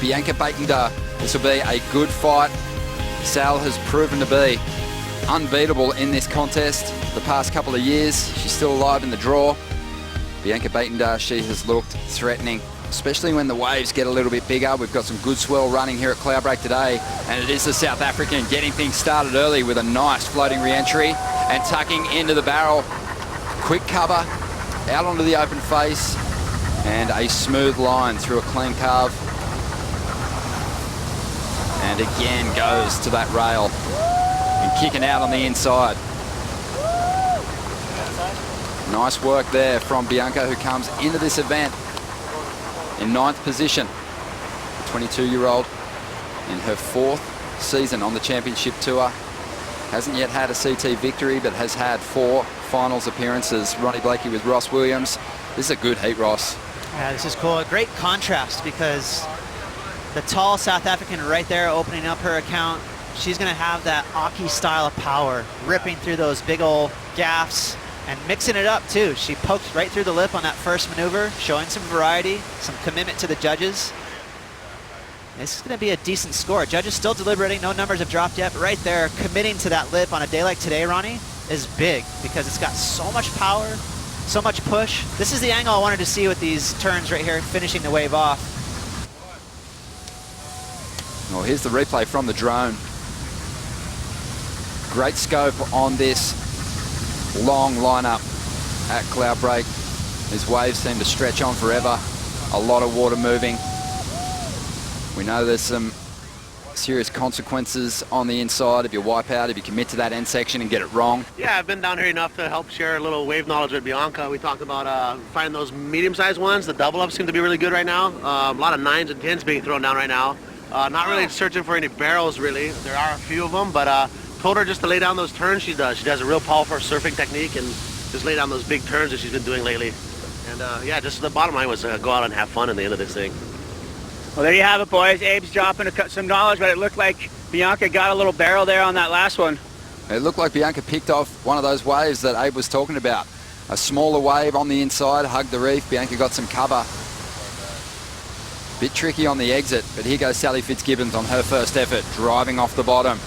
Bianca Buitendag. This will be a good fight. Sal has proven to be unbeatable in this contest the past couple of years. She's still alive in the draw. Bianca Buitendag, she has looked threatening, especially when the waves get a little bit bigger. We've got some good swell running here at Cloudbreak today, and it is the South African getting things started early with a nice floating re-entry and tucking into the barrel. Quick cover, out onto the open face, and a smooth line through a clean carve. And again goes to that rail and kicking out on the inside. Nice work there from Bianca, who comes into this event in 9th position. 22-year-old in her 4th season on the championship tour. Hasn't yet had a CT victory, but has had 4 finals appearances. Ronnie Blakey with Ross Williams. This is a good heat, Ross. Yeah, this is cool. A great contrast, because the tall South African right there opening up her account, she's going to have that Aki style of power, ripping through those big old gaffs and mixing it up too. She poked right through the lip on that first maneuver, showing some variety, some commitment to the judges. This is going to be a decent score. Judges still deliberating, no numbers have dropped yet, but right there, committing to that lip on a day like today, Ronnie, is big, because it's got so much power, so much push. This is the angle I wanted to see with these turns right here, finishing the wave off. Well, here's the replay from the drone. Great scope on this long lineup at Cloudbreak. These waves seem to stretch on forever. A lot of water moving. We know there's some serious consequences on the inside if you wipe out, if you commit to that end section and get it wrong. Yeah, I've been down here enough to help share a little wave knowledge with Bianca. We talked about finding those medium-sized ones. The double-ups seem to be really good right now. A lot of 9s and 10s being thrown down right now. Not really searching for any barrels, really. There are a few of them, but told her just to lay down those turns. She does a real powerful surfing technique, and just lay down those big turns that she's been doing lately. And yeah, just the bottom line was go out and have fun at the end of this thing. Well, there you have it, boys. Abe's dropping some knowledge, but it looked like Bianca got a little barrel there on that last one. It looked like Bianca picked off one of those waves that Abe was talking about. A smaller wave on the inside, hugged the reef. Bianca got some cover. Bit tricky on the exit, but here goes Sally Fitzgibbons on her first effort, driving off the bottom,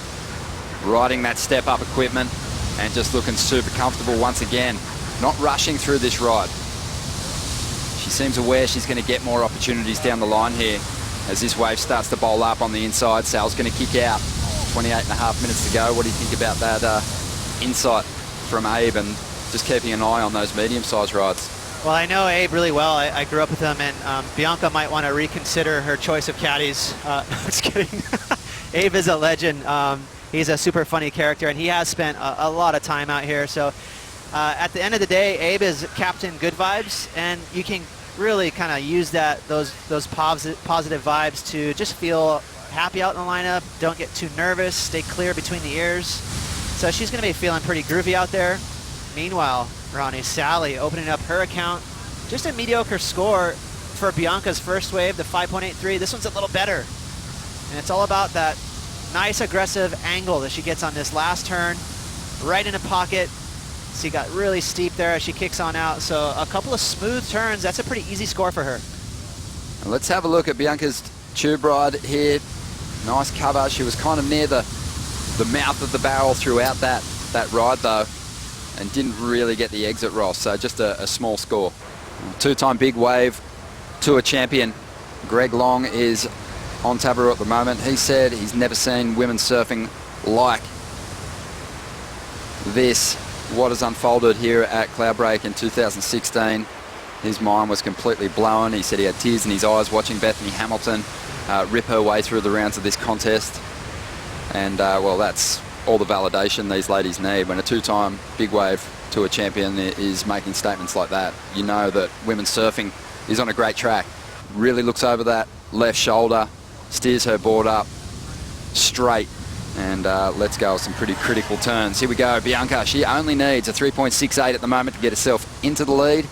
riding that step-up equipment, and just looking super comfortable once again. Not rushing through this ride. She seems aware she's going to get more opportunities down the line here. As this wave starts to bowl up on the inside, Sal's going to kick out. 28.5 minutes to go. What do you think about that insight from Abe, and just keeping an eye on those medium-sized rides? Well, I know Abe really well. I grew up with him, and Bianca might want to reconsider her choice of caddies. Just kidding. Abe is a legend. He's a super funny character, and he has spent a lot of time out here. So at the end of the day, Abe is Captain Good Vibes, and you can really kind of use those positive vibes to just feel happy out in the lineup. Don't get too nervous. Stay clear between the ears. So she's going to be feeling pretty groovy out there. Meanwhile, Ronnie, Sally opening up her account. Just a mediocre score for Bianca's first wave, the 5.83. This one's a little better. And it's all about that nice aggressive angle that she gets on this last turn, right in a pocket. She got really steep there as she kicks on out. So a couple of smooth turns. That's a pretty easy score for her. And let's have a look at Bianca's tube ride here. Nice cover. She was kind of near the mouth of the barrel throughout that ride though, and didn't really get the exit, Ross. So just a small score. 2-time big wave tour champion Greg Long is on Tabaroo at the moment. He said he's never seen women surfing like this. What has unfolded here at Cloudbreak in 2016. His mind was completely blown. He said he had tears in his eyes watching Bethany Hamilton rip her way through the rounds of this contest. And well, that's all the validation these ladies need. When a 2-time big wave tour champion is making statements like that, you know that women's surfing is on a great track. Really looks over that left shoulder, steers her board up straight, and lets go of some pretty critical turns. Here we go, Bianca. She only needs a 3.68 at the moment to get herself into the lead,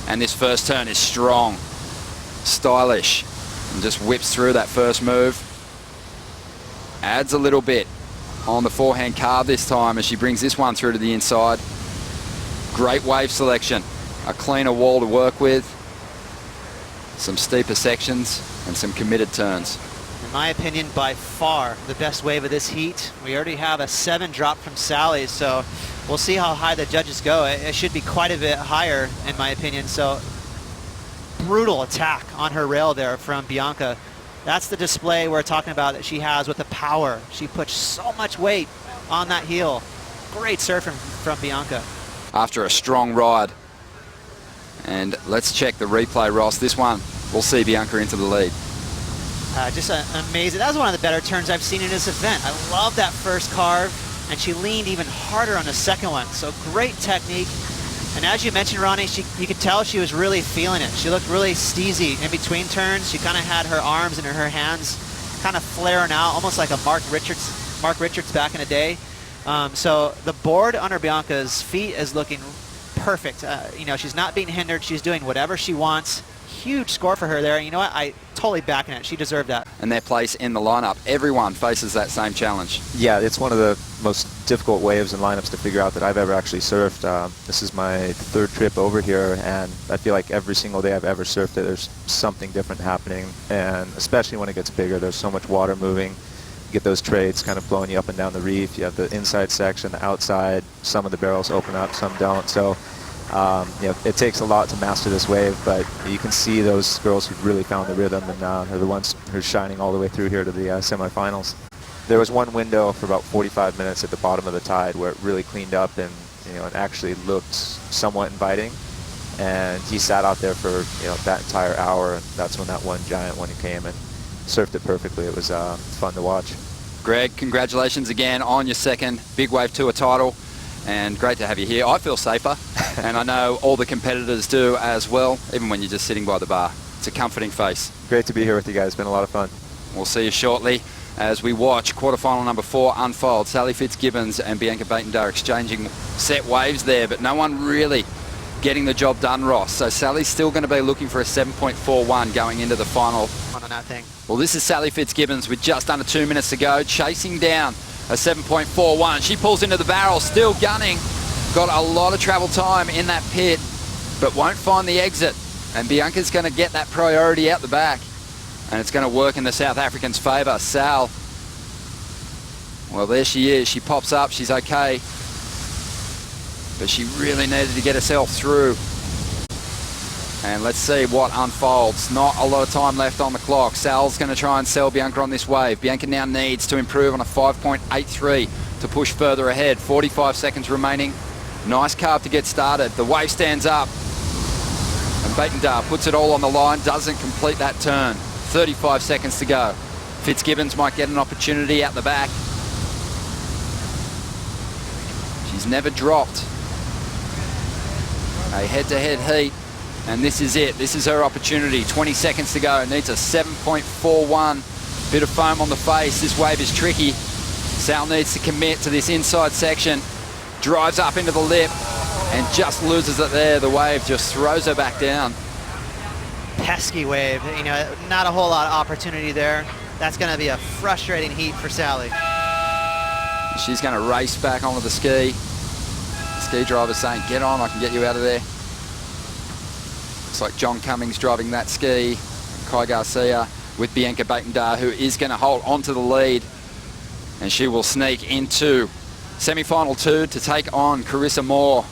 and this first turn is strong, stylish, and just whips through that first move. Adds a little bit on the forehand carve this time as she brings this one through to the inside. Great wave selection, a cleaner wall to work with, some steeper sections. and some committed turns. In my opinion, by far the best wave of this heat. We already have a 7 drop from Sally, so we'll see how high the judges go. It should be quite a bit higher, in my opinion. So brutal attack on her rail there from Bianca. That's the display we're talking about that she has with the power. She puts so much weight on that heel. Great surf from Bianca. After a strong ride. And let's check the replay, Ross. This one, we'll see Bianca into the lead. Just amazing. That was one of the better turns I've seen in this event. I love that first carve, and she leaned even harder on the second one. So great technique. And as you mentioned, Ronnie, you could tell she was really feeling it. She looked really steezy in between turns. She kind of had her arms and her hands kind of flaring out, almost like a Mark Richards back in the day. So the board under Bianca's feet is looking perfect. You know, she's not being hindered. She's doing whatever she wants. Huge score for her there. You know what? I totally backing it. She deserved that. And their place in the lineup. Everyone faces that same challenge. Yeah, it's one of the most difficult waves and lineups to figure out that I've ever actually surfed. This is my 3rd trip over here, and I feel like every single day I've ever surfed it, there's something different happening. And especially when it gets bigger, there's so much water moving. You get those trades kind of blowing you up and down the reef. You have the inside section, the outside. Some of the barrels open up, some don't. So you know, it takes a lot to master this wave, but you can see those girls who've really found the rhythm and are the ones who are shining all the way through here to the semifinals. There was one window for about 45 minutes at the bottom of the tide where it really cleaned up and, you know, it actually looked somewhat inviting. And he sat out there for, you know, that entire hour, and that's when that one giant one came and surfed it perfectly. It was fun to watch. Greg, congratulations again on your 2nd Big Wave Tour title, and great to have you here. I feel safer, and I know all the competitors do as well, even when you're just sitting by the bar. It's a comforting face. Great to be here with you guys. It's been a lot of fun. We'll see you shortly as we watch quarterfinal number 4 unfold. Sally Fitzgibbons and Bianca Buitendag exchanging set waves there, but no one really getting the job done, Ross. So Sally's still going to be looking for a 7.41 going into the final. On that thing. Well, this is Sally Fitzgibbons with just under 2 minutes to go, chasing down a 7.41. She pulls into the barrel, still gunning. Got a lot of travel time in that pit, but won't find the exit. And Bianca's going to get that priority out the back. And it's going to work in the South Africans' favour. Sal, well, there she is. She pops up. She's okay. But she really needed to get herself through. And let's see what unfolds. Not a lot of time left on the clock. Sal's going to try and sell Bianca on this wave. Bianca now needs to improve on a 5.83 to push further ahead. 45 seconds remaining. Nice carve to get started. The wave stands up. And Buitendag puts it all on the line. Doesn't complete that turn. 35 seconds to go. Fitzgibbons might get an opportunity out the back. She's never dropped a head-to-head heat, and this is it. This is her opportunity. 20 seconds to go. Needs a 7.41. Bit of foam on the face. This wave is tricky. Sal needs to commit to this inside section. Drives up into the lip and just loses it there. The wave just throws her back down. Pesky wave. You know, not a whole lot of opportunity there. That's going to be a frustrating heat for Sally. She's going to race back onto the ski. The ski driver's saying, get on, I can get you out of there. Looks like John Cummings driving that ski. Kai Garcia with Bianca Buitendag, who is going to hold onto the lead. And she will sneak into semi-final 2 to take on Carissa Moore.